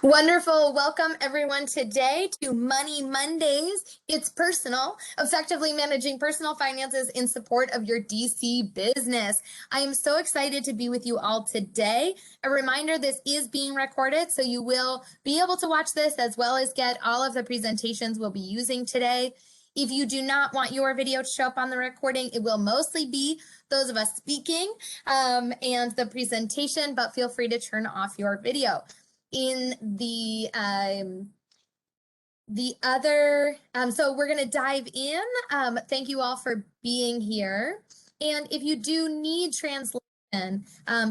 Wonderful. Welcome everyone today to Money Mondays. It's personal, effectively managing personal finances in support of your DC business. I am so excited to be with you all today. A reminder, this is being recorded, so you will be able to watch this as well as get all of the presentations we'll be using today. If you do not want your video to show up on the recording, it will mostly be those of us speaking and the presentation, but feel free to turn off your video. In the other, so we're going to dive in. Thank you all for being here. And if you do need translation,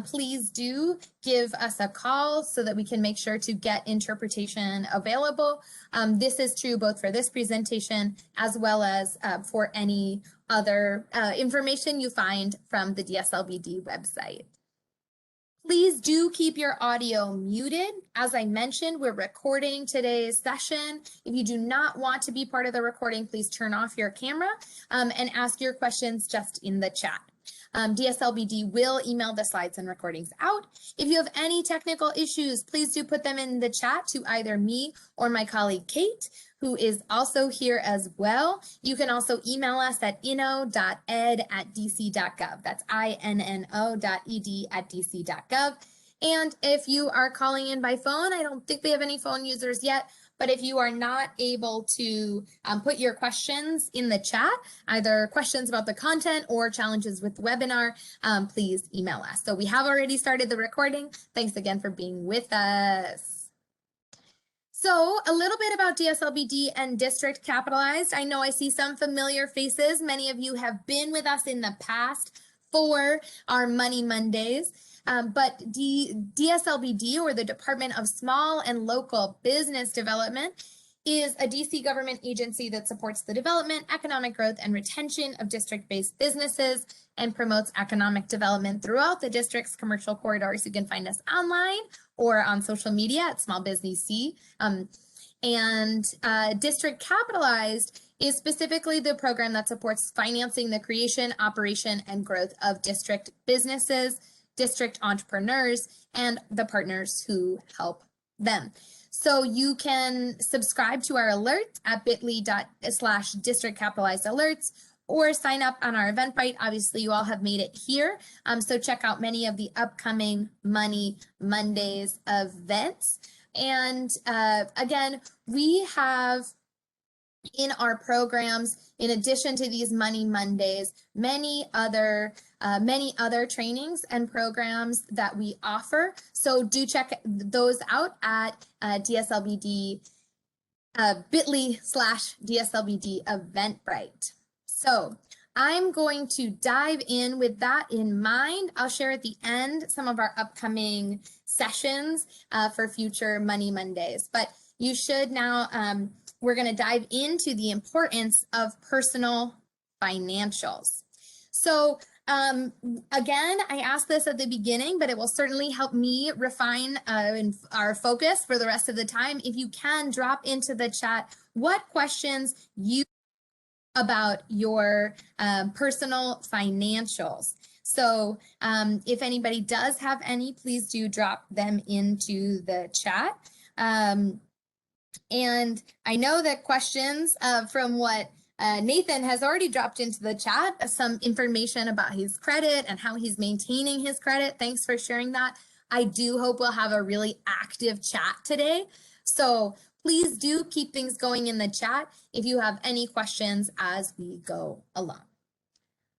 please do give us a call so that we can make sure to get interpretation available. This is true both for this presentation as well as for any other information you find from the DSLBD website. Please do keep your audio muted. As I mentioned, we're recording today's session. If you do not want to be part of the recording, please turn off your camera and ask your questions just in the chat. DSLBD will email the slides and recordings out. If you have any technical issues, please do put them in the chat to either me or my colleague Kate, who is also here as well. You can also email us at inno.ed@dc.gov. That's inno.ed@dc.gov. And if you are calling in by phone, I don't think we have any phone users yet, but if you are not able to put your questions in the chat, either questions about the content or challenges with the webinar, please email us. So we have already started the recording. Thanks again for being with us. So a little bit about DSLBD and District Capitalized. I know I see some familiar faces. Many of you have been with us in the past for our Money Mondays. But DSLBD, or the Department of Small and Local Business Development, is a DC government agency that supports the development, economic growth, and retention of district-based businesses and promotes economic development throughout the district's commercial corridors. You can find us online or on social media at Small Business C. District Capitalized is specifically the program that supports financing the creation, operation, and growth of district businesses, district entrepreneurs, and the partners who help them. So you can subscribe to our alerts at bit.ly/district capitalized alerts or sign up on our Eventbrite. Obviously, you all have made it here. So check out many of the upcoming Money Mondays events. And again, we have in our programs, in addition to these Money Mondays, many other trainings and programs that we offer. So do check those out at DSLBD, bit.ly/DSLBD Eventbrite. So I'm going to dive in with that in mind. I'll share at the end some of our upcoming sessions for future Money Mondays, but you should now, we're going to dive into the importance of personal financials. So again, I asked this at the beginning, but it will certainly help me refine our focus for the rest of the time. If you can drop into the chat what questions you about your personal financials. So if anybody does have any, please do drop them into the chat. And I know that questions from what Nathan has already dropped into the chat, some information about his credit and how he's maintaining his credit. Thanks for sharing that. I do hope we'll have a really active chat today. So please do keep things going in the chat if you have any questions as we go along.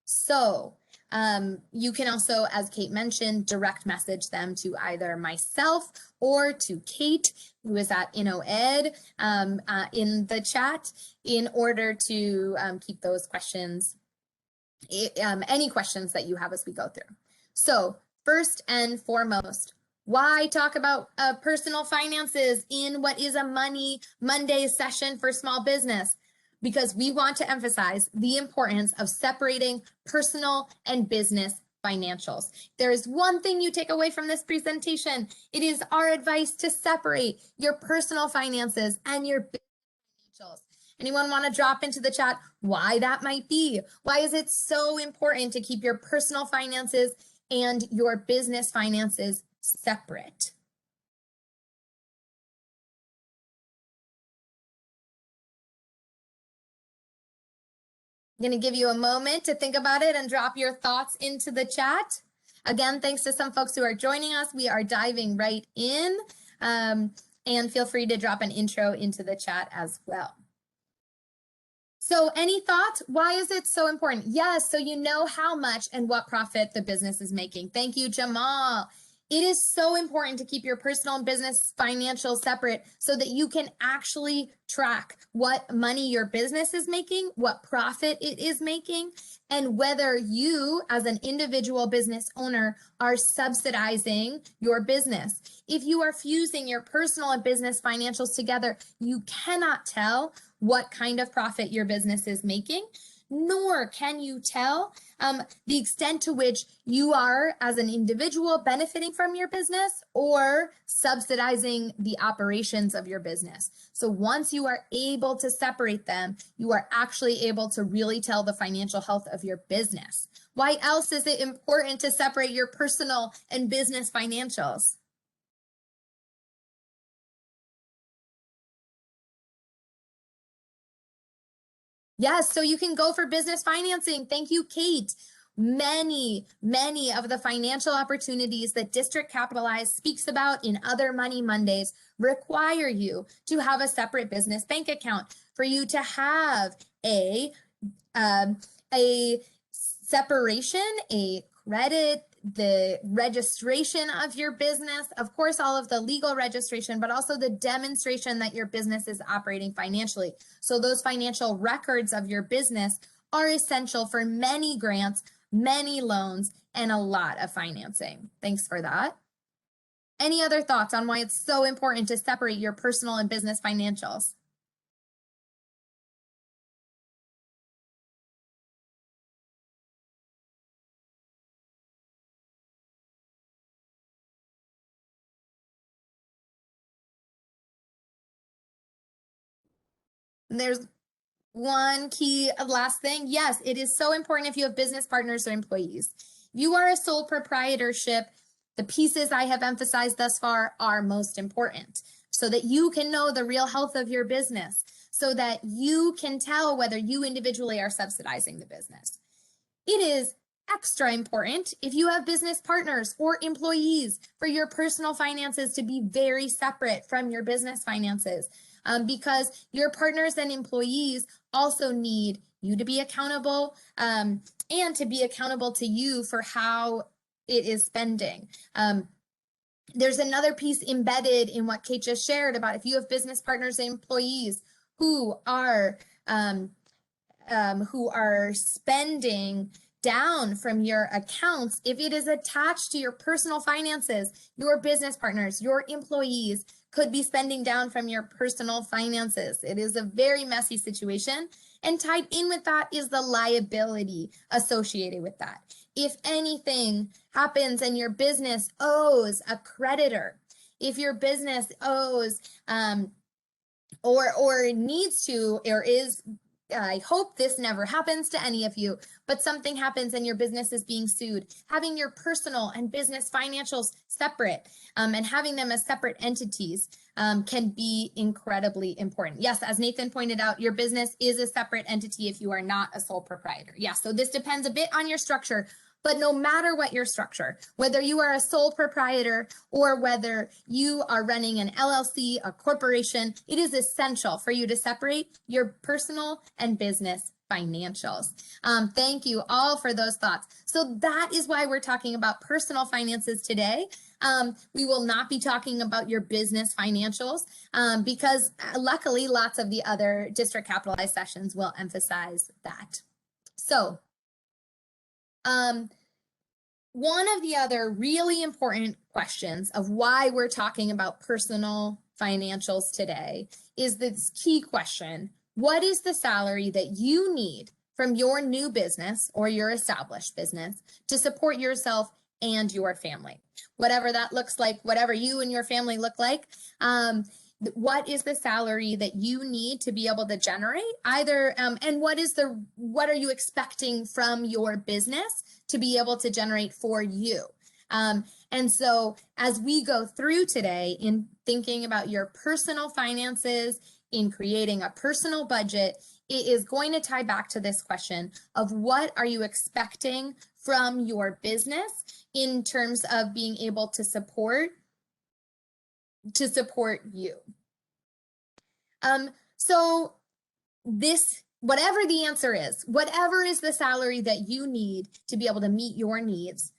So you can also, as Kate mentioned, direct message them to either myself or to Kate, who is at InnoEd in the chat, in order to keep those questions, any questions that you have as we go through. So first and foremost, why talk about personal finances in what is a Money Monday session for small business? Because we want to emphasize the importance of separating personal and business financials. There is one thing you take away from this presentation. It is our advice to separate your personal finances and your business financials. Anyone want to drop into the chat why that might be? Why is it so important to keep your personal finances and your business finances separate? I'm going to give you a moment to think about it and drop your thoughts into the chat. Again, thanks to some folks who are joining us. We are diving right in, and feel free to drop an intro into the chat as well. So any thoughts? Why is it so important? Yes, so you know how much and what profit the business is making. Thank you, Jamal. It is so important to keep your personal and business financials separate so that you can actually track what money your business is making, what profit it is making, and whether you as an individual business owner are subsidizing your business. If you are fusing your personal and business financials together, you cannot tell what kind of profit your business is making, nor can you tell the extent to which you are, as an individual, benefiting from your business or subsidizing the operations of your business. So once you are able to separate them, you are actually able to really tell the financial health of your business. Why else is it important to separate your personal and business financials? Yes, so you can go for business financing. Thank you, Kate. Many of the financial opportunities that District Capitalized speaks about in other Money Mondays require you to have a separate business bank account, for you to have a separation, a credit, the registration of your business, of course, all of the legal registration, but also the demonstration that your business is operating financially. So those financial records of your business are essential for many grants, many loans, and a lot of financing. Thanks for that. Any other thoughts on why it's so important to separate your personal and business financials? There's one key last thing. Yes, it is so important if you have business partners or employees. You are a sole proprietorship. The pieces I have emphasized thus far are most important so that you can know the real health of your business, so that you can tell whether you individually are subsidizing the business. It is extra important if you have business partners or employees for your personal finances to be very separate from your business finances, because your partners and employees also need you to be accountable, and to be accountable to you for how it is spending. There's another piece embedded in what Kate just shared about if you have business partners and employees who are spending down from your accounts, if it is attached to your personal finances, your business partners, your employees could be spending down from your personal finances. It is a very messy situation, and tied in with that is the liability associated with that. If anything happens and your business owes a creditor, if your business owes or needs to, or is, I hope this never happens to any of you, but something happens and your business is being sued, having your personal and business financials separate, and having them as separate entities can be incredibly important. Yes, as Nathan pointed out, your business is a separate entity if you are not a sole proprietor. Yes, so this depends a bit on your structure. But no matter what your structure, whether you are a sole proprietor or whether you are running an LLC, a corporation, it is essential for you to separate your personal and business financials. Thank you all for those thoughts. So that is why we're talking about personal finances today. We will not be talking about your business financials, because luckily lots of the other district capitalized sessions will emphasize that. So one of the other really important questions of why we're talking about personal financials today is this key question: what is the salary that you need from your new business or your established business to support yourself and your family? Whatever that looks like, whatever you and your family look like, what is the salary that you need to be able to generate either, and what are you expecting from your business to be able to generate for you? And so as we go through today in thinking about your personal finances, in creating a personal budget, it is going to tie back to this question of what are you expecting from your business in terms of being able to support you. So this, whatever the answer is, whatever is the salary that you need to be able to meet your needs,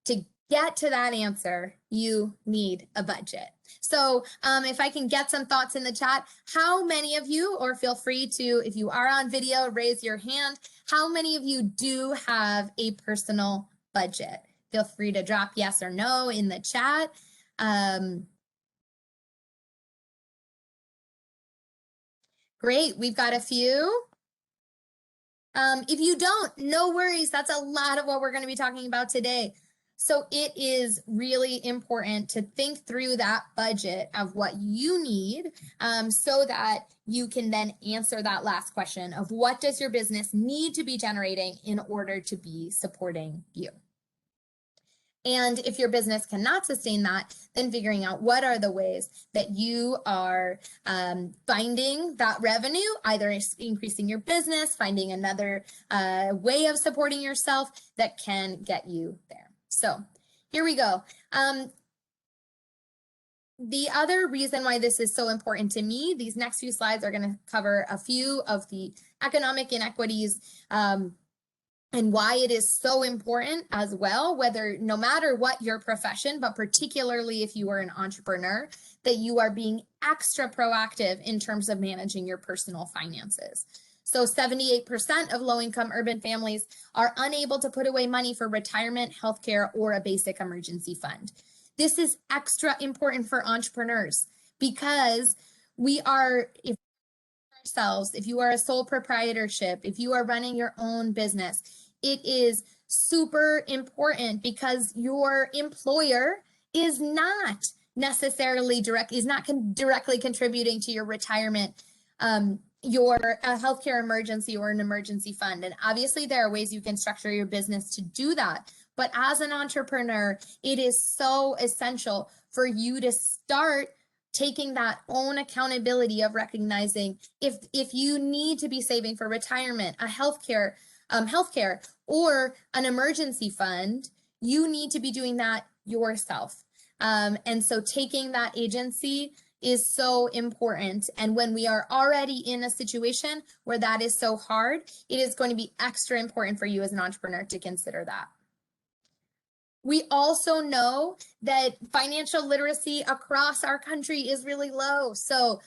to get to that answer, you need a budget. So if I can get some thoughts in the chat, how many of you, or feel free to, if you are on video, raise your hand, how many of you do have a personal budget? Feel free to drop yes or no in the chat. Great, we've got a few. If you don't, no worries. That's a lot of what we're going to be talking about today. So it is really important to think through that budget of what you need so that you can then answer that last question of what does your business need to be generating in order to be supporting you. And if your business cannot sustain that, then figuring out what are the ways that you are finding that revenue, either increasing your business, finding another way of supporting yourself that can get you there. So here we go. The other reason why this is so important to me, these next few slides are going to cover a few of the economic inequities and why it is so important as well, whether no matter what your profession, but particularly if you are an entrepreneur, that you are being extra proactive in terms of managing your personal finances. So 78% of low-income urban families are unable to put away money for retirement, healthcare, or a basic emergency fund. This is extra important for entrepreneurs because we are, if you are a sole proprietorship, if you are running your own business, it is super important because your employer is not necessarily directly contributing to your retirement, your healthcare emergency or an emergency fund. And obviously there are ways you can structure your business to do that. But as an entrepreneur, it is so essential for you to start taking that own accountability of recognizing if you need to be saving for retirement, a healthcare or an emergency fund, you need to be doing that yourself. And so taking that agency is so important. And when we are already in a situation where that is so hard, it is going to be extra important for you as an entrepreneur to consider that. We also know that financial literacy across our country is really low. So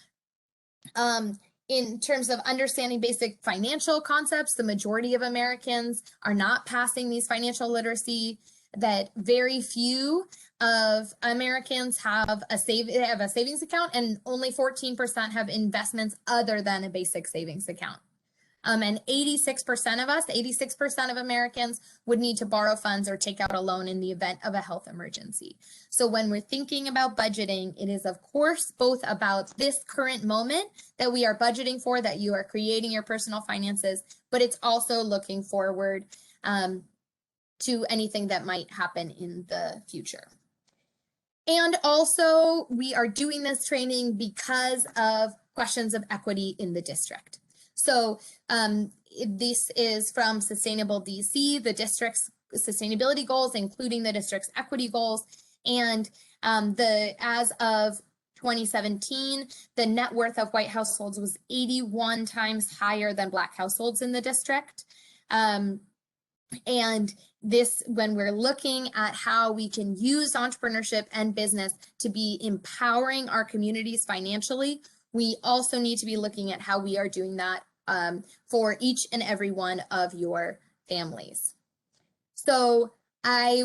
in terms of understanding basic financial concepts, the majority of Americans are not passing these financial literacy, that very few of Americans have a savings account, and only 14% have investments other than a basic savings account. And 86% of Americans would need to borrow funds or take out a loan in the event of a health emergency. So when we're thinking about budgeting, it is of course both about this current moment that we are budgeting for, that you are creating your personal finances, but it's also looking forward to anything that might happen in the future. And also we are doing this training because of questions of equity in the district. So this is from Sustainable DC, the district's sustainability goals, including the district's equity goals. And as of 2017, the net worth of white households was 81 times higher than Black households in the district. And this, when we're looking at how we can use entrepreneurship and business to be empowering our communities financially, we also need to be looking at how we are doing that for each and every one of your families. So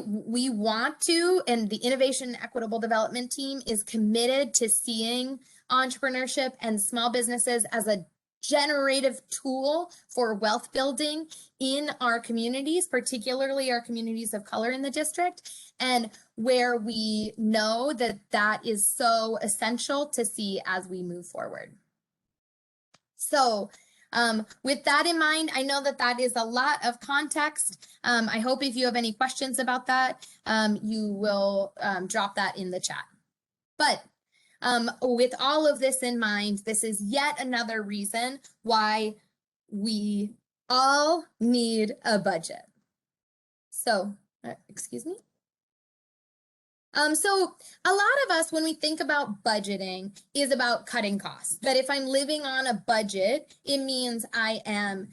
we want to, and the Innovation and Equitable Development team is committed to seeing entrepreneurship and small businesses as a generative tool for wealth building in our communities, particularly our communities of color in the district, and where we know that that is so essential to see as we move forward. So with that in mind, I know that that is a lot of context. I hope if you have any questions about that, you will drop that in the chat. But with all of this in mind, this is yet another reason why we all need a budget. So, excuse me. So a lot of us, when we think about budgeting, is about cutting costs. But if I'm living on a budget, it means I am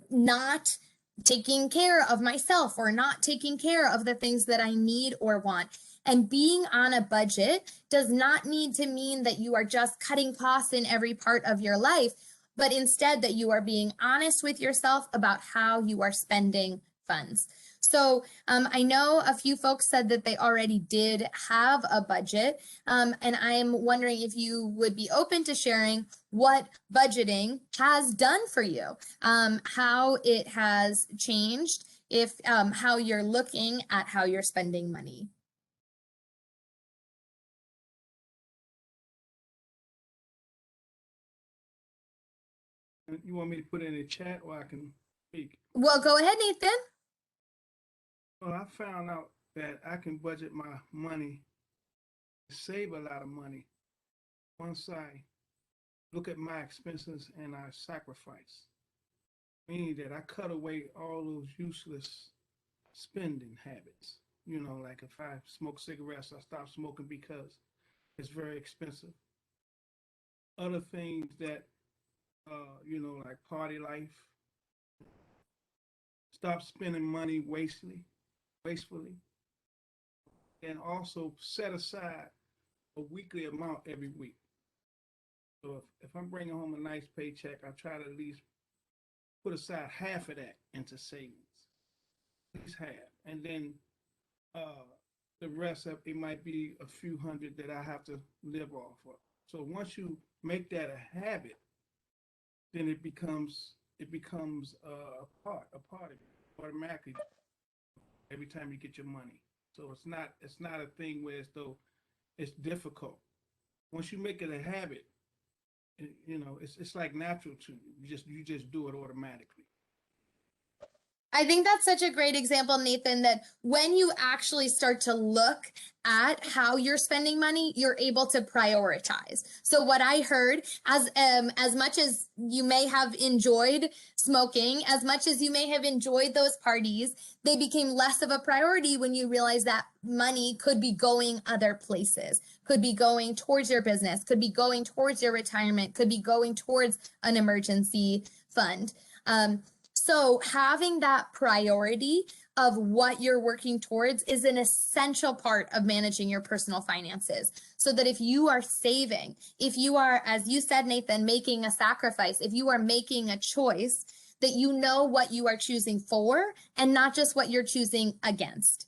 not taking care of myself or not taking care of the things that I need or want. And being on a budget does not need to mean that you are just cutting costs in every part of your life, but instead that you are being honest with yourself about how you are spending funds. So I know a few folks said that they already did have a budget, and I'm wondering if you would be open to sharing what budgeting has done for you, how it has changed, if how you're looking at how you're spending money. You want me to put it in the chat or I can speak? Well, go ahead, Nathan. Well, I found out that I can budget my money, save a lot of money once I look at my expenses and I sacrifice. Meaning that I cut away all those useless spending habits. You know, like if I smoke cigarettes, I stop smoking because it's very expensive. Other things that, you know, like party life, stop spending money wastefully, and also set aside a weekly amount every week. So if I'm bringing home a nice paycheck, I try to at least put aside half of that into savings, at least half, and then the rest of it might be a few hundred that I have to live off of. So once you make that a habit, then it becomes a part of it automatically every time you get your money. So it's not a thing where as though it's difficult. Once you make it a habit, you know, it's like natural to you. You just do it automatically. I think that's such a great example, Nathan, that when you actually start to look at how you're spending money, you're able to prioritize. So what I heard, as much as you may have enjoyed smoking, as much as you may have enjoyed those parties, they became less of a priority when you realize that money could be going other places, could be going towards your business, could be going towards your retirement, could be going towards an emergency fund. So having that priority of what you're working towards is an essential part of managing your personal finances. So that if you are saving, if you are, as you said, Nathan, making a sacrifice, if you are making a choice, that you know what you are choosing for and not just what you're choosing against.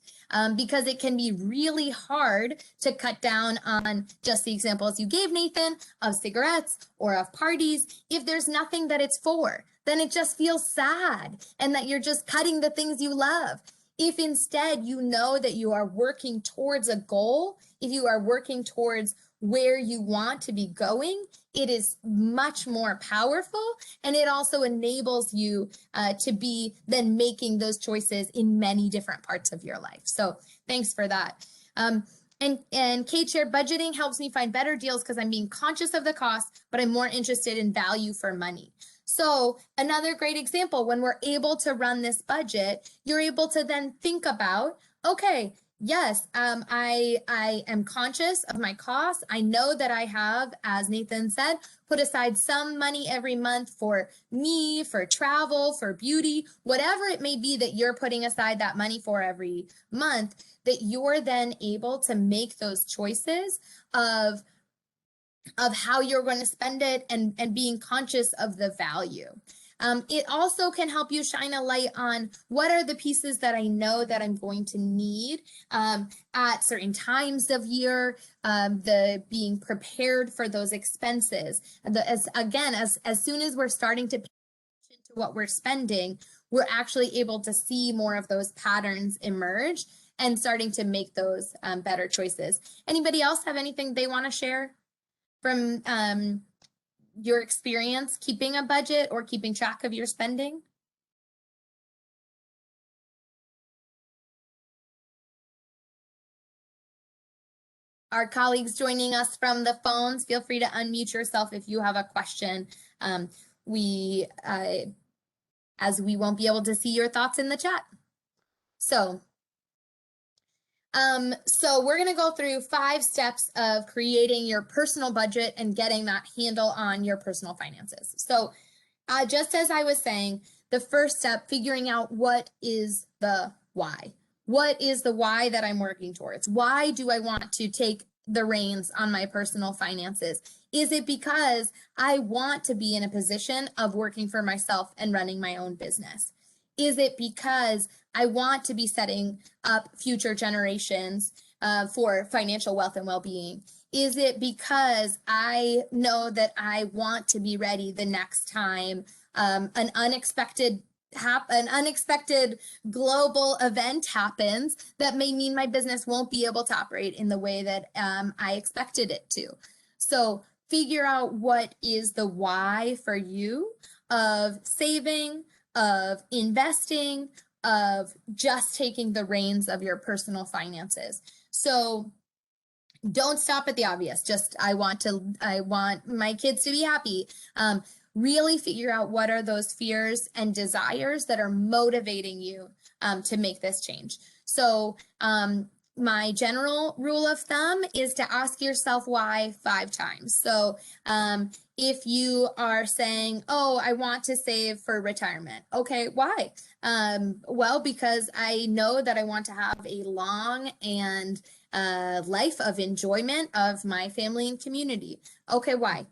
Because it can be really hard to cut down on just the examples you gave, Nathan, of cigarettes or of parties, if there's nothing that it's for. Then it just feels sad and that you're just cutting the things you love. If instead you know that you are working towards a goal, if you are working towards where you want to be going, it is much more powerful, and it also enables you to be then making those choices in many different parts of your life. So thanks for that. And Kate shared, budgeting helps me find better deals because I'm being conscious of the cost, but I'm more interested in value for money. So another great example, when we're able to run this budget, you're able to then think about, okay, yes, I am conscious of my costs. I know that I have, as Nathan said, put aside some money every month for me, for travel, for beauty, whatever it may be that you're putting aside that money for every month, that you're then able to make those choices of how you're going to spend it and being conscious of the value. It also can help you shine a light on what are the pieces that I know that I'm going to need at certain times of year, the being prepared for those expenses. As soon as we're starting to pay attention to what we're spending, we're actually able to see more of those patterns emerge and starting to make those better choices. Anybody else have anything they want to share from your experience keeping a budget or keeping track of your spending? Our colleagues joining us from the phones, feel free to unmute yourself if you have a question As we won't be able to see your thoughts in the chat. So we're going to go through 5 steps of creating your personal budget and getting that handle on your personal finances. So just as I was saying, the first step, figuring out what is the why. What is the why that I'm working towards? Why do I want to take the reins on my personal finances? Is it because I want to be in a position of working for myself and running my own business? Is it because I want to be setting up future generations for financial wealth and well-being? Is it because I know that I want to be ready the next time an unexpected global event happens that may mean my business won't be able to operate in the way that I expected it to? So figure out what is the why for you of saving, of investing, of just taking the reins of your personal finances. So don't stop at the obvious. Just, I want my kids to be happy. Really figure out what are those fears and desires that are motivating you to make this change. So my general rule of thumb is to ask yourself why 5 times. So if you are saying, oh, I want to save for retirement. Okay, why? Well, because I know that I want to have a long and life of enjoyment of my family and community. Okay, why?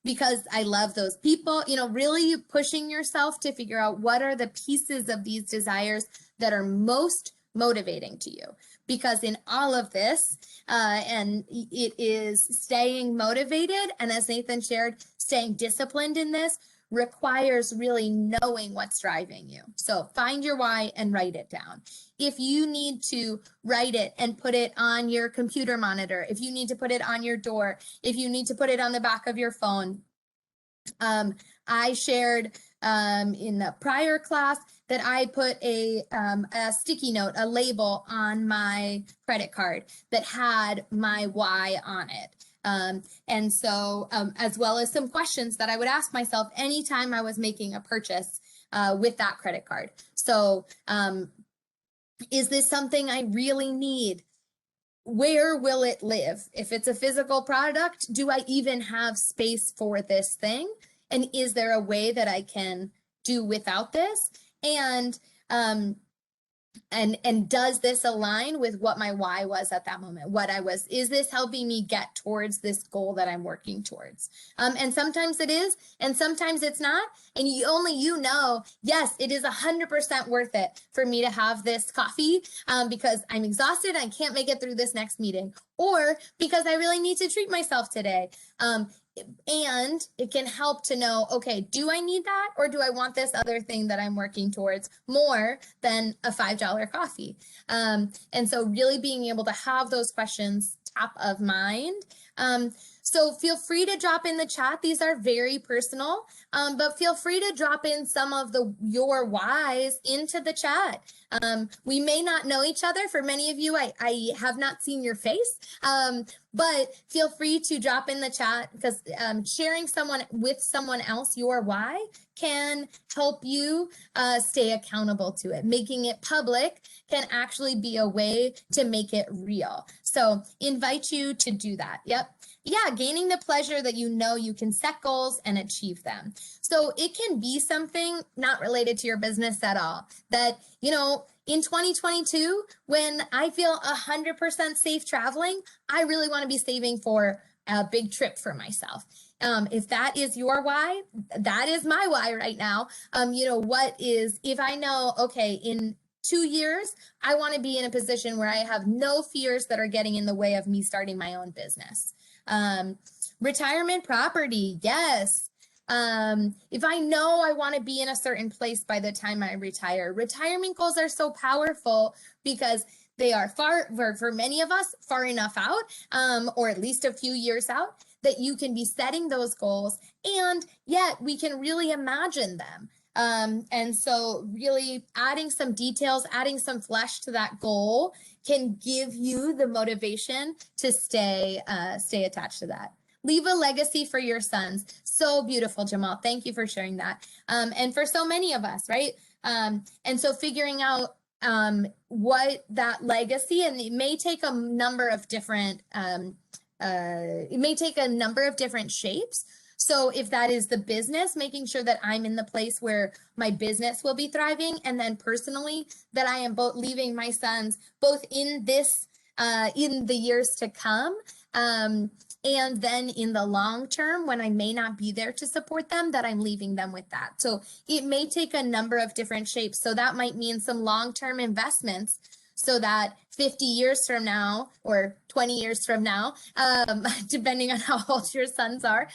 Because I love those people. Really pushing yourself to figure out what are the pieces of these desires that are most motivating to you. Because in all of this, and it is staying motivated, and as Nathan shared, staying disciplined in this requires really knowing what's driving you. So find your why and write it down. If you need to write it and put it on your computer monitor, if you need to put it on your door, if you need to put it on the back of your phone, I shared in the prior class that I put a sticky note, a label on my credit card that had my why on it. And so, as well as some questions that I would ask myself anytime I was making a purchase with that credit card. So, is this something I really need? Where will it live? If it's a physical product, do I even have space for this thing? And is there a way that I can do without this? And does this align with what my why was at that moment? Is this helping me get towards this goal that I'm working towards? And sometimes it is, and sometimes it's not. And only you know, yes, it is 100% worth it for me to have this coffee because I'm exhausted, I can't make it through this next meeting, or because I really need to treat myself today. And it can help to know, okay, do I need that, or do I want this other thing that I'm working towards more than a $5 coffee? And so really being able to have those questions top of mind. So feel free to drop in the chat. These are very personal, but feel free to drop in some of your whys into the chat. We may not know each other. For many of you, I have not seen your face, but feel free to drop in the chat, because sharing with someone else your why can help you stay accountable to it. Making it public can actually be a way to make it real. So invite you to do that. Yep. Yeah, gaining the pleasure that you know you can set goals and achieve them. So it can be something not related to your business at all. That, in 2022, when I feel 100% safe traveling, I really want to be saving for a big trip for myself. If that is your why, that is my why right now. If I know, okay, in 2 years, I want to be in a position where I have no fears that are getting in the way of me starting my own business. Retirement property, yes. If I know I want to be in a certain place by the time I retire, retirement goals are so powerful because they are for many of us, far enough out, or at least a few years out, that you can be setting those goals, and yet we can really imagine them. And so really adding some details, adding some flesh to that goal can give you the motivation to stay attached to that. leave a legacy for your sons. So beautiful, Jamal. Thank you for sharing that. And for so many of us, right? And so figuring out what that legacy, and it may take a number of different shapes. So if that is the business, making sure that I'm in the place where my business will be thriving, and then personally that I am both leaving my sons both in this in the years to come, and then in the long term when I may not be there to support them, that I'm leaving them with that. So it may take a number of different shapes. So that might mean some long-term investments, so that 50 years from now or 20 years from now, depending on how old your sons are,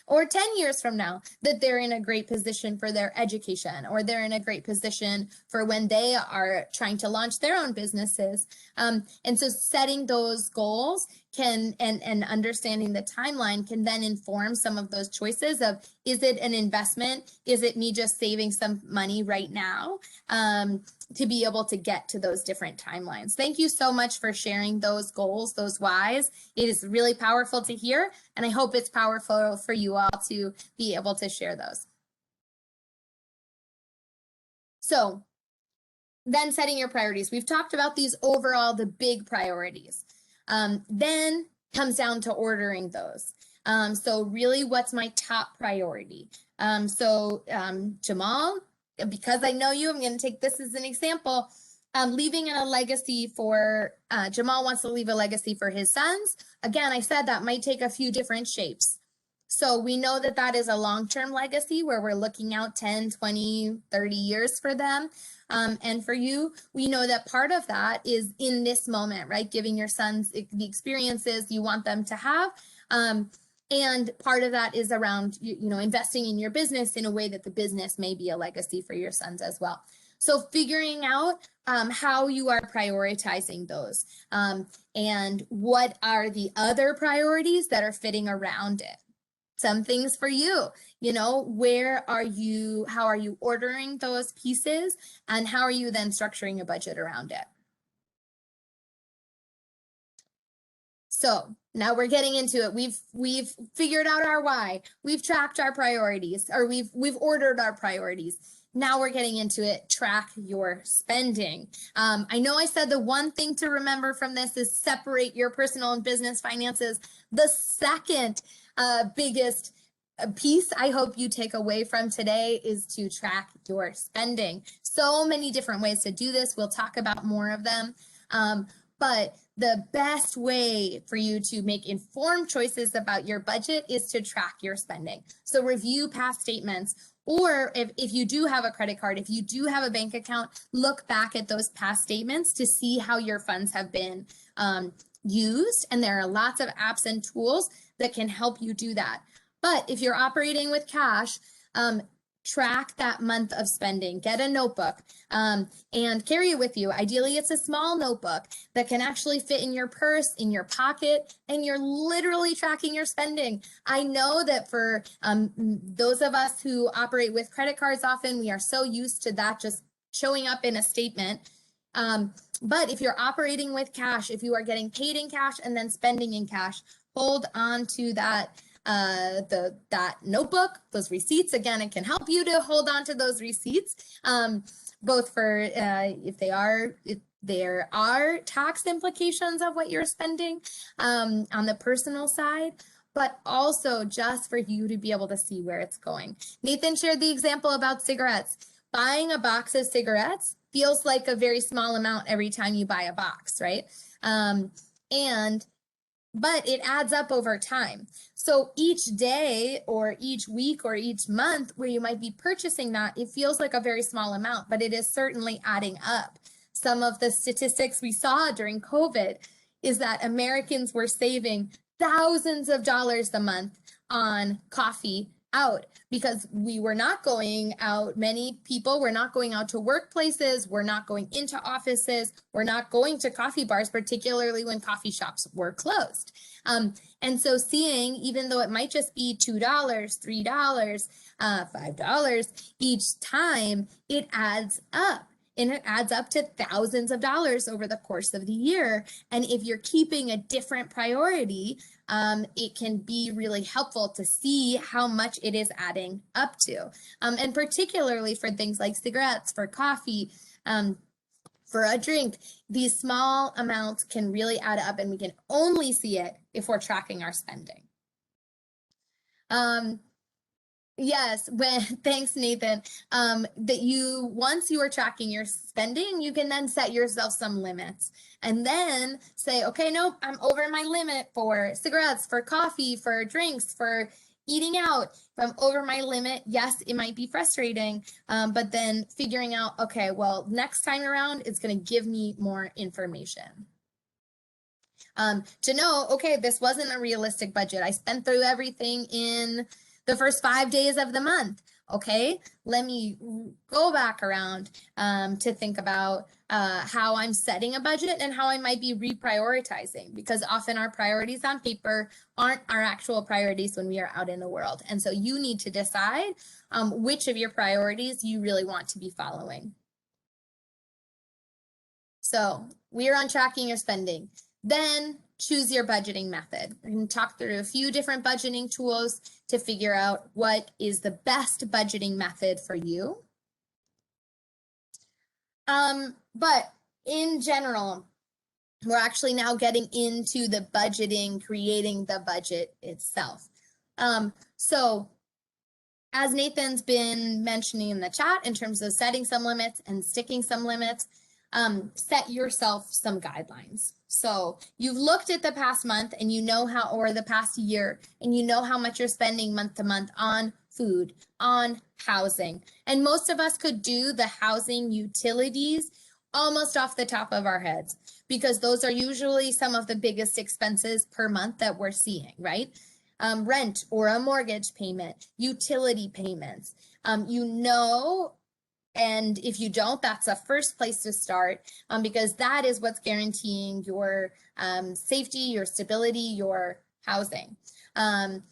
or 10 years from now, that they're in a great position for their education, or they're in a great position for when they are trying to launch their own businesses. And so setting those goals can, and understanding the timeline can then inform some of those choices of, is it an investment? Is it me just saving some money right now? To be able to get to those different timelines. Thank you so much for sharing those goals, those whys. It is really powerful to hear, and I hope it's powerful for you all to be able to share those. So then setting your priorities. We've talked about these overall, the big priorities. Then comes down to ordering those. So really, what's my top priority? Jamal, because I know you, I'm going to take this as an example. Leaving a legacy for, Jamal wants to leave a legacy for his sons. Again, I said that might take a few different shapes. So we know that that is a long-term legacy where we're looking out 10, 20, 30 years for them. And for you, we know that part of that is in this moment, right? Giving your sons the experiences you want them to have. And part of that is around, investing in your business in a way that the business may be a legacy for your sons as well. So figuring out how you are prioritizing those, and what are the other priorities that are fitting around it. Some things for you, where are you, how are you ordering those pieces, and how are you then structuring a budget around it? So now we're getting into it. We've figured out our why. We've tracked our priorities, or we've ordered our priorities. Now we're getting into it. Track your spending. I know I said the one thing to remember from this is separate your personal and business finances. The second biggest piece I hope you take away from today is to track your spending. So many different ways to do this. We'll talk about more of them. But the best way for you to make informed choices about your budget is to track your spending. So review past statements, or if you do have a credit card, if you do have a bank account, look back at those past statements to see how your funds have been used. And there are lots of apps and tools that can help you do that. But if you're operating with cash, track that month of spending. Get a notebook and carry it with you. Ideally, it's a small notebook that can actually fit in your purse, in your pocket, and you're literally tracking your spending. I know that for those of us who operate with credit cards often, we are so used to that just showing up in a statement. But if you're operating with cash, if you are getting paid in cash and then spending in cash, hold on to that that notebook, those receipts. Again, it can help you to hold on to those receipts, both for if there are tax implications of what you're spending on the personal side, but also just for you to be able to see where it's going. Nathan shared the example about cigarettes. Buying a box of cigarettes feels like a very small amount every time you buy a box, right? But it adds up over time. So each day or each week or each month where you might be purchasing that, it feels like a very small amount, but it is certainly adding up. Some of the statistics we saw during COVID is that Americans were saving thousands of dollars a month on coffee out because we were not going out. Many people were not going out to workplaces, we're not going into offices, we're not going to coffee bars, particularly when coffee shops were closed. And so seeing, even though it might just be $2, $3, $5 each time, it adds up. and it adds up to thousands of dollars over the course of the year. And if you're keeping a different priority, it can be really helpful to see how much it is adding up to. And particularly for things like cigarettes, for coffee, for a drink, these small amounts can really add up, and we can only see it if we're tracking our spending. Yes, thanks, Nathan. Once you are tracking your spending, you can then set yourself some limits and then say, okay, nope, I'm over my limit for cigarettes, for coffee, for drinks, for eating out. If I'm over my limit, yes, it might be frustrating, but then figuring out, okay, well, next time around, it's going to give me more information. To know, okay, this wasn't a realistic budget. I spent through everything in the first 5 days of the month. Okay, let me go back around to think about how I'm setting a budget and how I might be reprioritizing, because often our priorities on paper aren't our actual priorities when we are out in the world. And so you need to decide which of your priorities you really want to be following. So we are on tracking your spending. Then choose your budgeting method. We're going to talk through a few different budgeting tools to figure out what is the best budgeting method for you. But in general, we're actually now getting into the budgeting, creating the budget itself. So as Nathan's been mentioning in the chat, in terms of setting some limits and sticking some limits, set yourself some guidelines. So you've looked at the past month and you know how, or the past year, and you know how much you're spending month to month on food, on housing. And most of us could do the housing utilities almost off the top of our heads, because those are usually some of the biggest expenses per month that we're seeing, right? Rent or a mortgage payment, utility payments, and if you don't, that's a first place to start, because that is what's guaranteeing your safety, your stability, your housing. And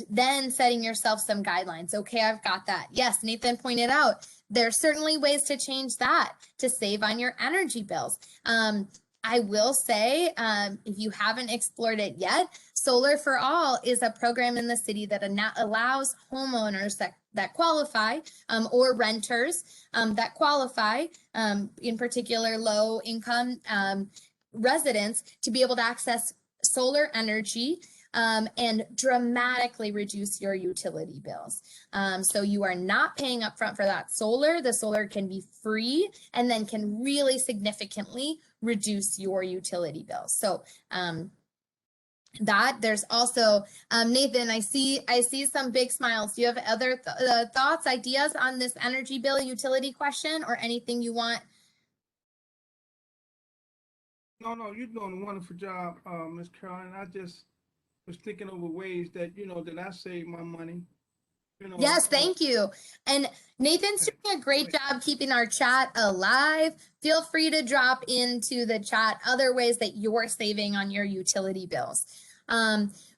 then setting yourself some guidelines. Okay, I've got that. Yes, Nathan pointed out, there's certainly ways to change that to save on your energy bills. I will say, if you haven't explored it yet, Solar for All is a program in the city that allows homeowners that qualify, or renters that qualify, in particular low income residents, to be able to access solar energy and dramatically reduce your utility bills. So you are not paying upfront for that solar. The solar can be free and then can really significantly reduce your utility bills. So that there's also Nathan, I see some big smiles. Do you have other thoughts, ideas on this energy bill utility question, or anything you want? No, you're doing a wonderful job, Ms. Caroline. I just was thinking over ways that, that I save my money. Yes, thank you. And Nathan's doing a great job keeping our chat alive. Feel free to drop into the chat other ways that you're saving on your utility bills.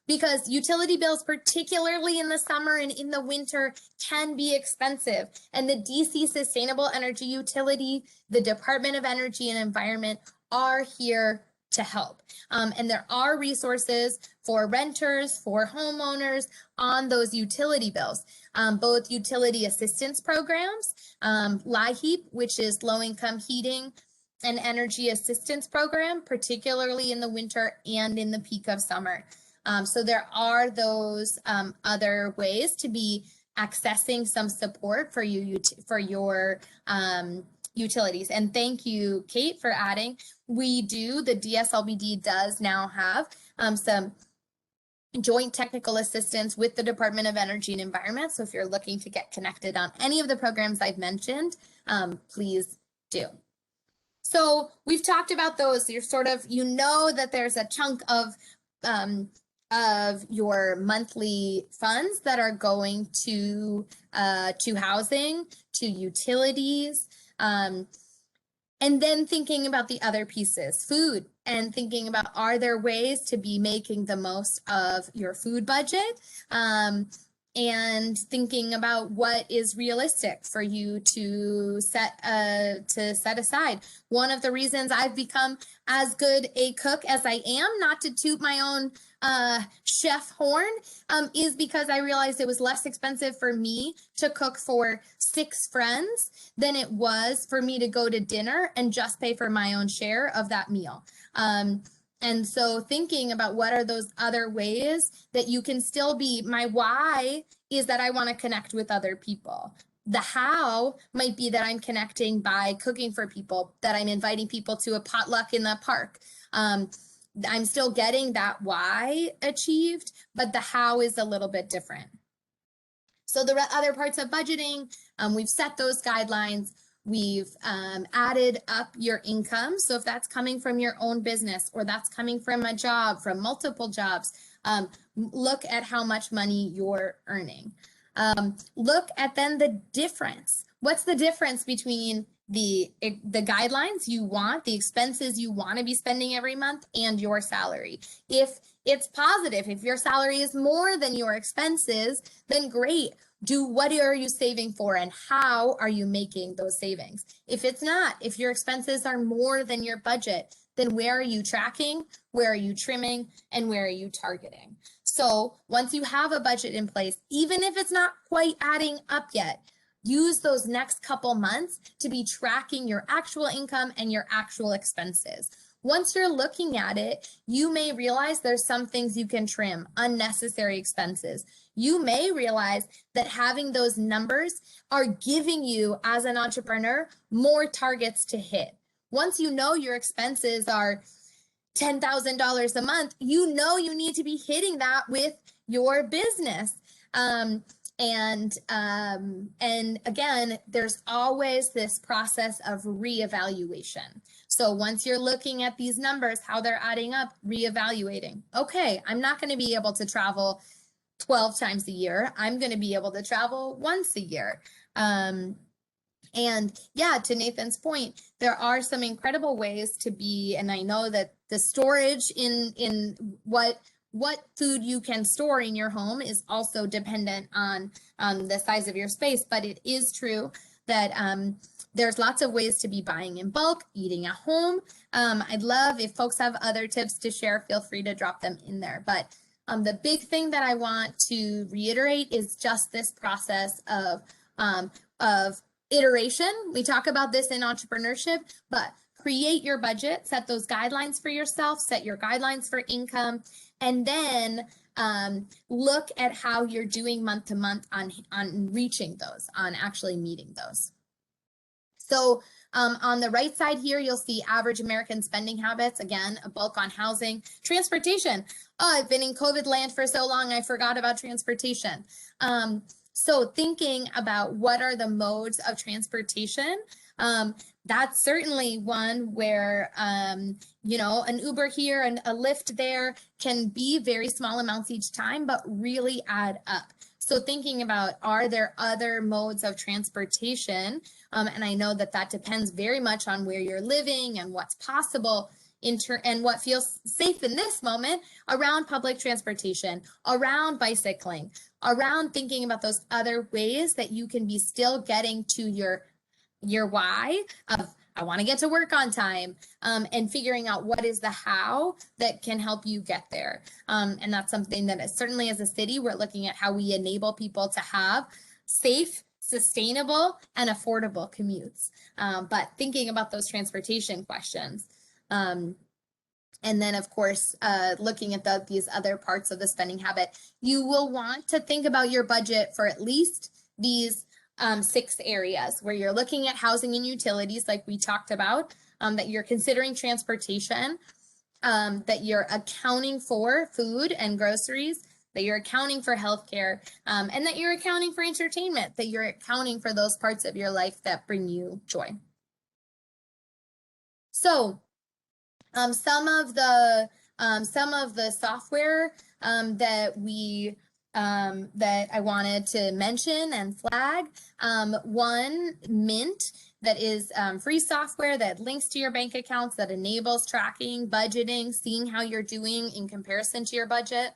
Because utility bills, particularly in the summer and in the winter, can be expensive. And the DC Sustainable Energy Utility, the Department of Energy and Environment are here to help. And there are resources for renters, for homeowners on those utility bills, both utility assistance programs, LIHEAP, which is low income heating and energy assistance program, particularly in the winter and in the peak of summer. So there are those other ways to be accessing some support for you, for your utilities. And thank you, Kate, for adding. The DSLBD does now have some joint technical assistance with the Department of Energy and Environment. So if you're looking to get connected on any of the programs I've mentioned, please do. So we've talked about those. So you know that there's a chunk of your monthly funds that are going to housing, to utilities, and then thinking about the other pieces, food, and thinking about, are there ways to be making the most of your food budget? and thinking about what is realistic for you to set aside. One of the reasons I've become as good a cook as I am, not to toot my own chef horn, is because I realized it was less expensive for me to cook for 6 friends than it was for me to go to dinner and just pay for my own share of that meal. And so thinking about what are those other ways that you can still be, my why is that I want to connect with other people. The how might be that I'm connecting by cooking for people, that I'm inviting people to a potluck in the park. I'm still getting that why achieved, but the how is a little bit different. So the other parts of budgeting, we've set those guidelines. We've added up your income. So if that's coming from your own business or that's coming from a job, from multiple jobs, look at how much money you're earning. Look at then the difference. What's the difference between the guidelines you want, the expenses you want to be spending every month, and your salary? If it's positive, if your salary is more than your expenses, then great. What are you saving for and how are you making those savings? If it's not, if your expenses are more than your budget, then where are you tracking? Where are you trimming? And where are you targeting? So once you have a budget in place, even if it's not quite adding up yet, use those next couple months to be tracking your actual income and your actual expenses. Once you're looking at it, you may realize there's some things you can trim, unnecessary expenses. You may realize that having those numbers are giving you, as an entrepreneur, more targets to hit. Once you know your expenses are $10,000 a month, you know you need to be hitting that with your business. And again, there's always this process of reevaluation. So once you're looking at these numbers, how they're adding up, reevaluating. Okay, I'm not going to be able to travel 12 times a year. I'm going to be able to travel once a year. And yeah, to Nathan's point, there are some incredible ways to be, and I know that the storage in what food you can store in your home is also dependent on the size of your space, but it is true that there's lots of ways to be buying in bulk, eating at home. I'd love if folks have other tips to share, feel free to drop them in there. But the big thing that I want to reiterate is just this process of iteration. We talk about this in entrepreneurship, but create your budget, set those guidelines for yourself, set your guidelines for income, and then look at how you're doing month to month on reaching those, on actually meeting those. So on the right side here, you'll see average American spending habits. Again, a bulk on housing. Transportation. Oh, I've been in COVID land for so long, I forgot about transportation. So thinking about what are the modes of transportation, that's certainly one where, you know, an Uber here and a Lyft there can be very small amounts each time, but really add up. So thinking about, are there other modes of transportation? And I know that that depends very much on where you're living and what's possible and what feels safe in this moment around public transportation, around bicycling, around thinking about those other ways that you can be still getting to your why of I want to get to work on time, and figuring out what is the how that can help you get there. And that's something that is, certainly as a city, we're looking at how we enable people to have safe, sustainable, and affordable commutes. But thinking about those transportation questions. And then, of course, looking at these other parts of the spending habit, you will want to think about your budget for at least these 6 areas where you're looking at housing and utilities, like we talked about, that you're considering transportation, that you're accounting for food and groceries, that you're accounting for healthcare, and that you're accounting for entertainment, that you're accounting for those parts of your life that bring you joy. So some of the software that I wanted to mention and flag. One, Mint, that is free software that links to your bank accounts, that enables tracking, budgeting, seeing how you're doing in comparison to your budget.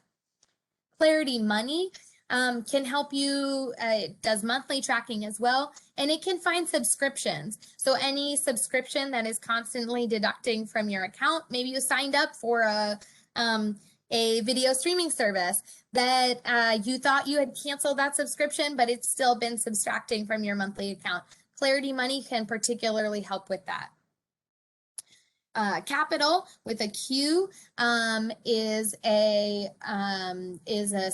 Clarity Money, can help you, it does monthly tracking as well, and it can find subscriptions. So any subscription that is constantly deducting from your account, maybe you signed up for a video streaming service that you thought you had canceled that subscription, but it's still been subtracting from your monthly account. Clarity Money can particularly help with that. Capital with a Q is a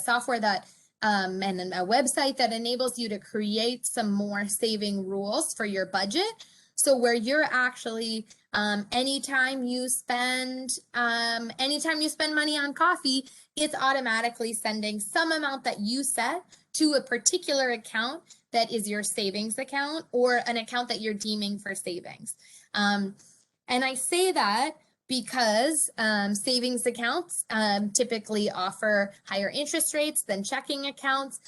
software that and a website that enables you to create some more saving rules for your budget. So where you're actually anytime you spend money on coffee, it's automatically sending some amount that you set to a particular account that is your savings account or an account that you're deeming for savings. And I say that because savings accounts typically offer higher interest rates than checking accounts.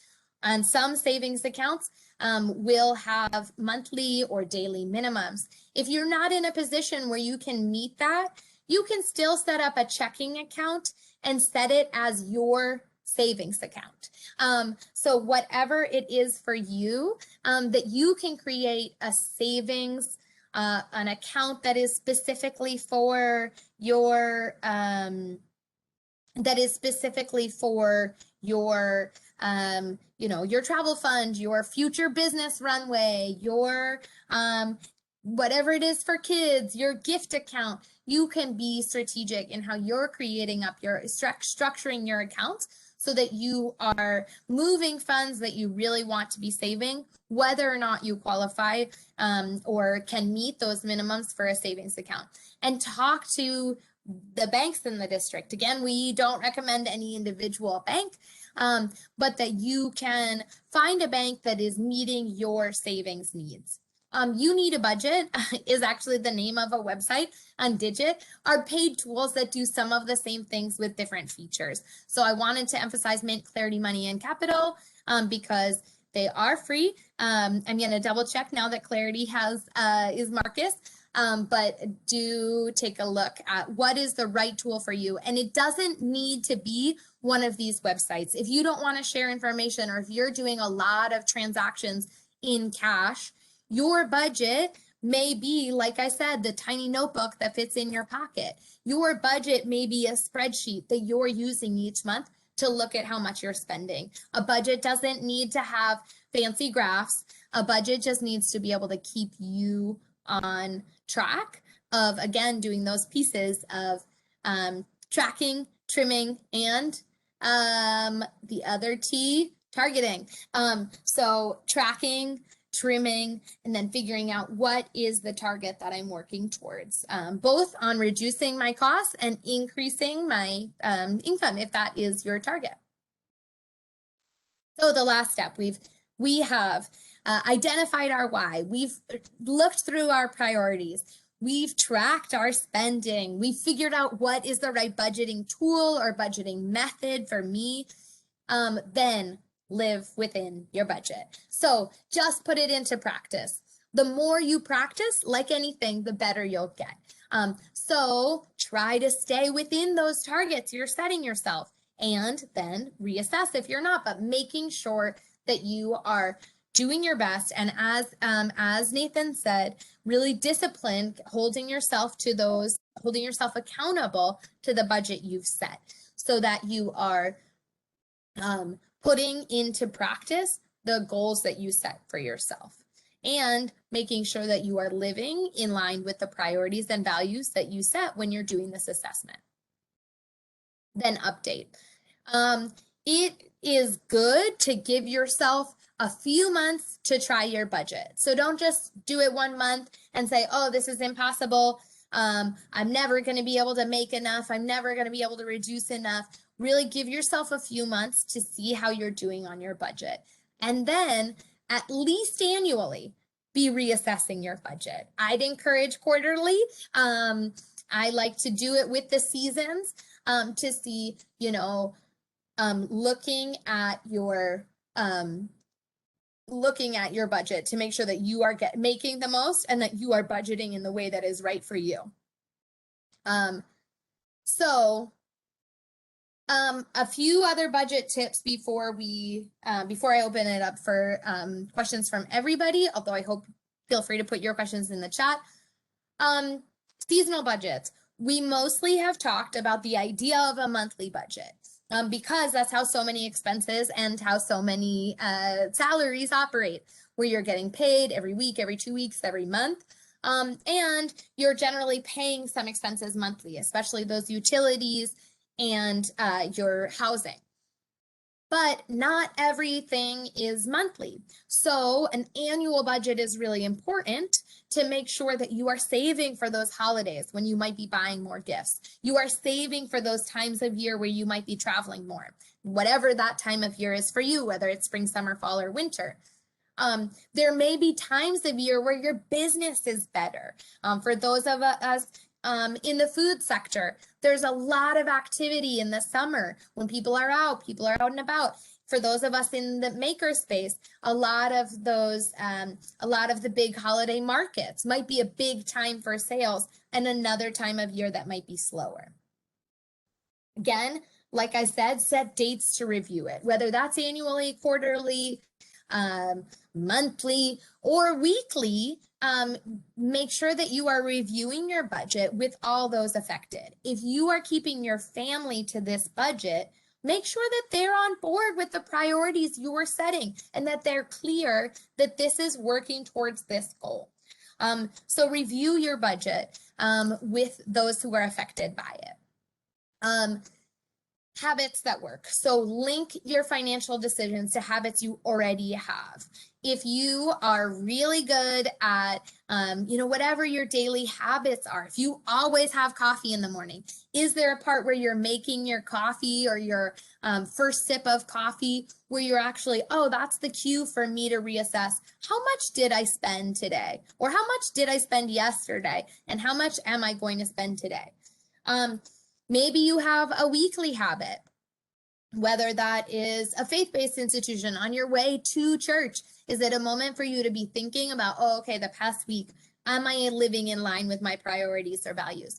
And some savings accounts will have monthly or daily minimums. If you're not in a position where you can meet that, you can still set up a checking account and set it as your savings account. So whatever it is for you, that you can create a savings an account that is specifically for your your travel fund, your future business runway, your whatever it is for kids, your gift account. You can be strategic in how you're creating up your structuring your accounts so that you are moving funds that you really want to be saving, whether or not you qualify or can meet those minimums for a savings account. And talk to the banks in the district. Again, we don't recommend any individual bank, but that you can find a bank that is meeting your savings needs. You Need a Budget is actually the name of a website on Digit, are paid tools that do some of the same things with different features. So I wanted to emphasize Mint, Clarity Money, and Capital because they are free. I'm going to double check now that Clarity is Marcus, but do take a look at what is the right tool for you. And it doesn't need to be one of these websites. If you don't want to share information, or if you're doing a lot of transactions in cash, your budget may be, like I said, the tiny notebook that fits in your pocket. Your budget may be a spreadsheet that you're using each month to look at how much you're spending. A budget doesn't need to have fancy graphs. A budget just needs to be able to keep you on track of, again, doing those pieces of tracking, trimming, and the other T, targeting. So tracking, trimming, and then figuring out what is the target that I'm working towards, both on reducing my costs and increasing my income, if that is your target. So the last step, we have identified our why. We've looked through our priorities. We've tracked our spending. We figured out what is the right budgeting tool or budgeting method for me. Then live within your budget. So just put it into practice. The more you practice, like anything, the better you'll get. So try to stay within those targets you're setting yourself, and then reassess if you're not, but making sure that you are doing your best. And as Nathan said, really disciplined, holding yourself accountable to the budget you've set, so that you are putting into practice the goals that you set for yourself, and making sure that you are living in line with the priorities and values that you set when you're doing this assessment. Then update. It is good to give yourself a few months to try your budget. So don't just do it 1 month and say, oh, this is impossible. I'm never going to be able to make enough. I'm never going to be able to reduce enough. Really give yourself a few months to see how you're doing on your budget. And then at least annually, be reassessing your budget. I'd encourage quarterly. I like to do it with the seasons to see, looking at your budget to make sure that you are making the most and that you are budgeting in the way that is right for you. So A few other budget tips before I open it up for questions from everybody, although I hope feel free to put your questions in the chat. Seasonal budgets. We mostly have talked about the idea of a monthly budget because that's how so many expenses and how so many salaries operate, where you're getting paid every week, every 2 weeks, every month. And you're generally paying some expenses monthly, especially those utilities and your housing. But not everything is monthly. So an annual budget is really important to make sure that you are saving for those holidays when you might be buying more gifts. You are saving for those times of year where you might be traveling more, whatever that time of year is for you, whether it's spring, summer, fall, or winter. There may be times of year where your business is better. For those of us in the food sector, there's a lot of activity in the summer when people are out and about. For those of us in the maker space, a lot of the big holiday markets might be a big time for sales, and another time of year that might be slower. Again, like I said, set dates to review it, whether that's annually, quarterly, monthly, or weekly. Make sure that you are reviewing your budget with all those affected. If you are keeping your family to this budget, make sure that they're on board with the priorities you are setting and that they're clear that this is working towards this goal. So review your budget with those who are affected by it. Habits that work. So link your financial decisions to habits you already have. If you are really good at, whatever your daily habits are, if you always have coffee in the morning, is there a part where you're making your coffee or your first sip of coffee where you're actually, oh, that's the cue for me to reassess how much did I spend today, or how much did I spend yesterday, and how much am I going to spend today? Maybe you have a weekly habit, whether that is a faith-based institution on your way to church. Is it a moment for you to be thinking about, oh, okay, the past week, am I living in line with my priorities or values?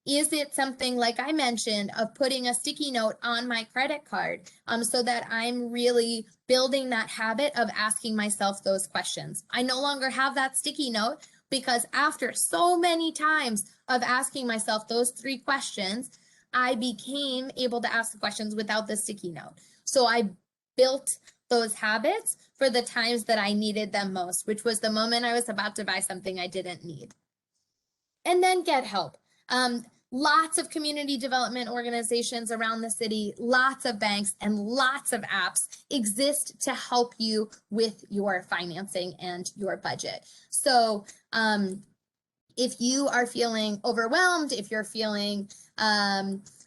Is it something like I mentioned of putting a sticky note on my credit card so that I'm really building that habit of asking myself those questions? I no longer have that sticky note because after so many times of asking myself those 3 questions, I became able to ask the questions without the sticky note. So I built those habits for the times that I needed them most, which was the moment I was about to buy something I didn't need. And then get help. Lots of community development organizations around the city, lots of banks, and lots of apps exist to help you with your financing and your budget. So if you are feeling overwhelmed, if you're feeling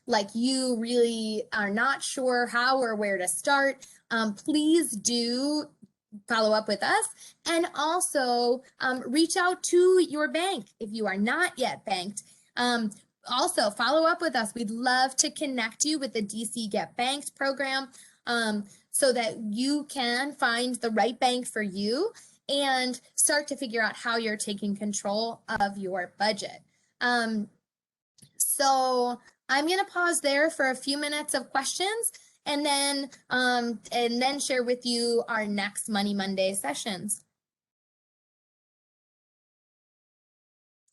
like you really are not sure how or where to start, please do follow up with us, and also reach out to your bank if you are not yet banked. Also follow up with us. We'd love to connect you with the DC Get Banked program so that you can find the right bank for you and start to figure out how you're taking control of your budget. So I'm going to pause there for a few minutes of questions and then share with you our next Money Monday sessions.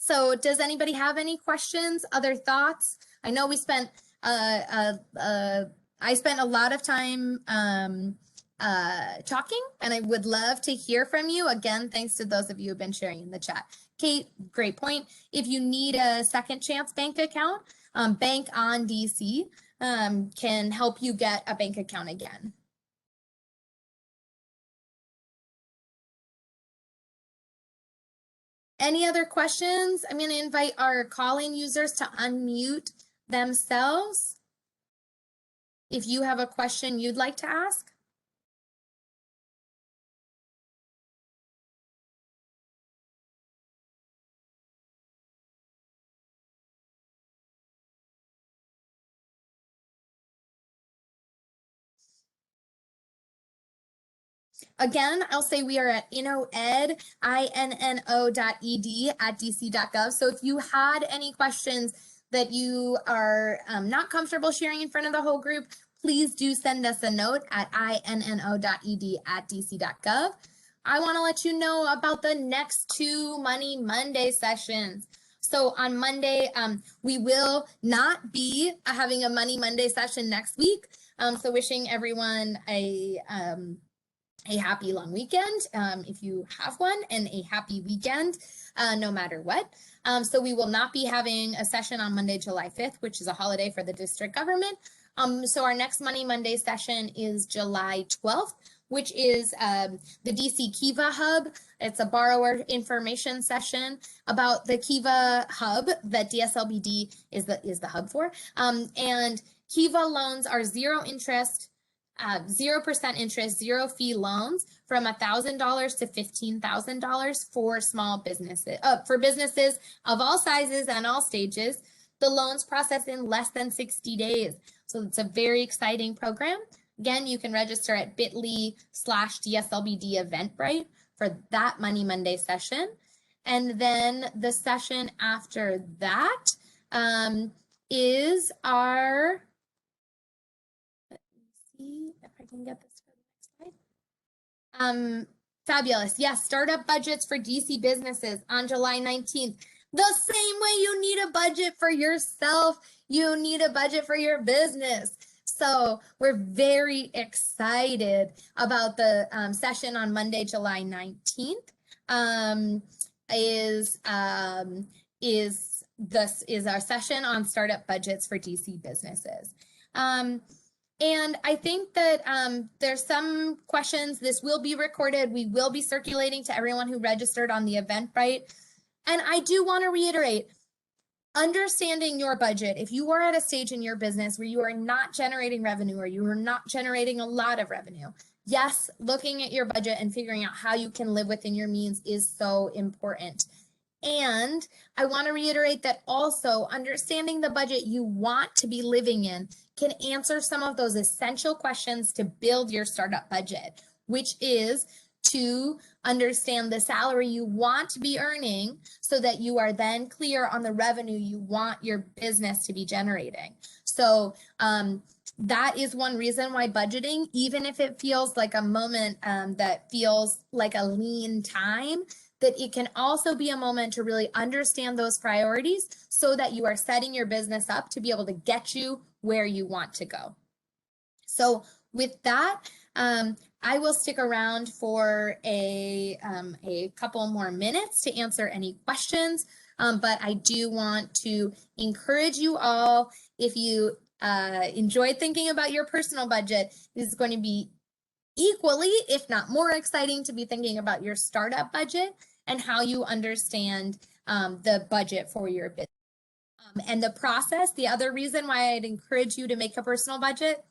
So does anybody have any questions, other thoughts? I know we spent I spent a lot of time talking, and I would love to hear from you. Again, thanks to those of you who've been sharing in the chat. Kate, great point. If you need a second chance bank account, Bank on DC can help you get a bank account again. Any other questions? I'm going to invite our calling users to unmute themselves if you have a question you'd like to ask. Again, I'll say we are at innoed, inno.ed at dc.gov. So if you had any questions that you are not comfortable sharing in front of the whole group, please do send us a note at inno.ed@dc.gov. I want to let you know about the next 2 Money Monday sessions. So on Monday, we will not be having a Money Monday session next week. So wishing everyone a happy long weekend if you have one, and a happy weekend no matter what. So we will not be having a session on Monday, July 5th, which is a holiday for the district government. So our next Money Monday session is July 12th, which is the DC Kiva Hub. It's a borrower information session about the Kiva Hub that DSLBD is the hub for. And Kiva loans are 0% interest, 0 fee loans from $1,000 to $15,000 for small businesses, for businesses of all sizes and all stages. The loans process in less than 60 days. So it's a very exciting program. Again, you can register at bit.ly/DSLBD Eventbrite for that Money Monday session. And then the session after that is our, let me see if I can get this for the next slide. Fabulous. Yes, startup budgets for DC businesses on July 19th. The same way you need a budget for yourself, you need a budget for your business. So we're very excited about the session on Monday, July 19th. This is our session on startup budgets for DC businesses. And I think that there's some questions. This will be recorded. We will be circulating to everyone who registered on the Eventbrite. And I do want to reiterate, understanding your budget. If you are at a stage in your business where you are not generating revenue, or you are not generating a lot of revenue, yes, looking at your budget and figuring out how you can live within your means is so important. And I want to reiterate that also understanding the budget you want to be living in can answer some of those essential questions to build your startup budget, which is to understand the salary you want to be earning so that you are then clear on the revenue you want your business to be generating. So that is one reason why budgeting, even if it feels like a moment that feels like a lean time, that it can also be a moment to really understand those priorities so that you are setting your business up to be able to get you where you want to go. So with that, I will stick around for a couple more minutes to answer any questions, but I do want to encourage you all, if you enjoy thinking about your personal budget, this is going to be equally, if not more exciting, to be thinking about your startup budget and how you understand the budget for your business. And the process, the other reason why I'd encourage you to make a personal budget,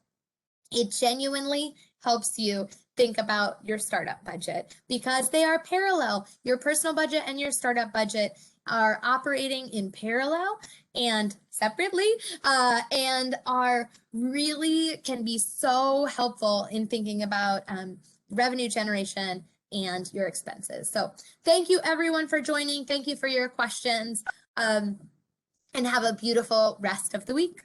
it genuinely helps you think about your startup budget because they are parallel. Your personal budget and your startup budget are operating in parallel and separately, and are really can be so helpful in thinking about revenue generation and your expenses. So thank you everyone for joining. Thank you for your questions, and have a beautiful rest of the week.